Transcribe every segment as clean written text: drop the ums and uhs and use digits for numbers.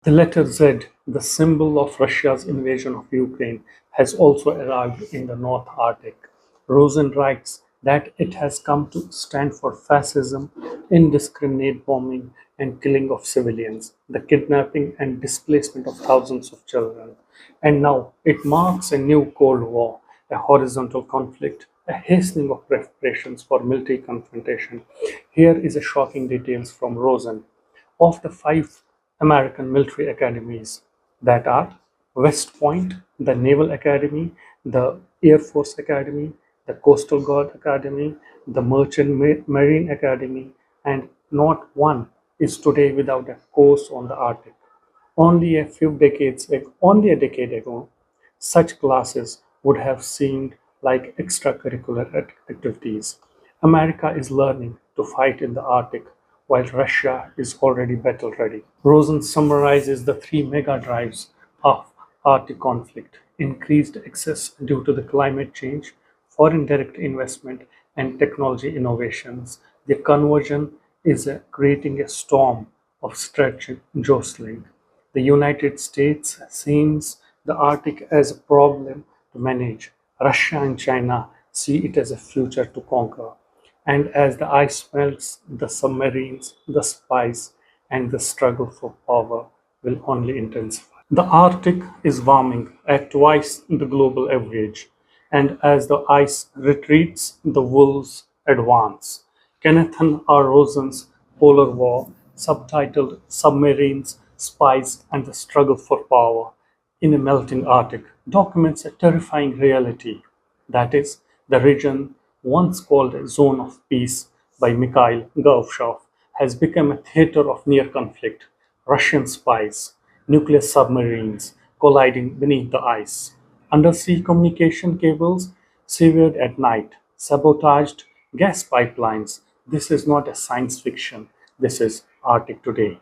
The letter Z, the symbol of Russia's invasion of Ukraine, has also arrived in the North Arctic. Rosen writes that it has come to stand for fascism, indiscriminate bombing and killing of civilians, the kidnapping and displacement of thousands of children. And now it marks a new Cold War, a horizontal conflict, a hastening of preparations for military confrontation. Here is a shocking details from Rosen. Of the five American military academies that are West Point, the Naval Academy, the Air Force Academy, the Coastal Guard Academy, the Merchant Marine Academy, and not one is today without a course on the Arctic. Only a decade ago, such classes would have seemed like extracurricular activities. America is learning to fight in the Arctic, while Russia is already battle ready. Rosen summarizes the three mega drives of Arctic conflict: increased access due to the climate change, foreign direct investment, and technology innovations. The conversion is creating a storm of stretch jostling. The United States sees the Arctic as a problem to manage. Russia and China see it as a future to conquer. And as the ice melts, the submarines, the spies, and the struggle for power will only intensify. The Arctic is warming at twice the global average, and as the ice retreats, the wolves advance. Kenneth R. Rosen's Polar War, subtitled Submarines, Spies, and the Struggle for Power in a Melting Arctic, documents a terrifying reality. That is, the region, once called a zone of peace by Mikhail Gorbachev, has become a theater of near conflict. Russian spies, nuclear submarines colliding beneath the ice, undersea communication cables severed at night, sabotaged gas pipelines. This is not a science fiction, this is Arctic today.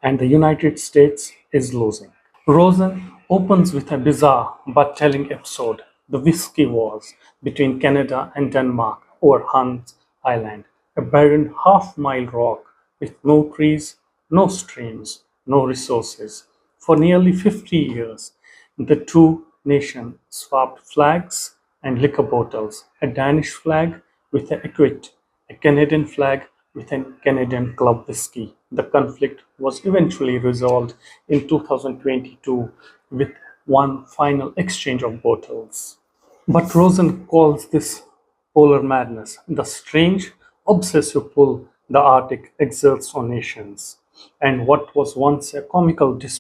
And the United States is losing. Rosen opens with a bizarre but telling episode: the Whisky Wars between Canada and Denmark over Hans Island, a barren half-mile rock with no trees, no streams, no resources. For nearly 50 years, the two nations swapped flags and liquor bottles, a Danish flag with an aquavit, a Canadian flag with a Canadian club whiskey. The conflict was eventually resolved in 2022 with one final exchange of bottles. But Rosen calls this polar madness, the strange, obsessive pull the Arctic exerts on nations. And what was once a comical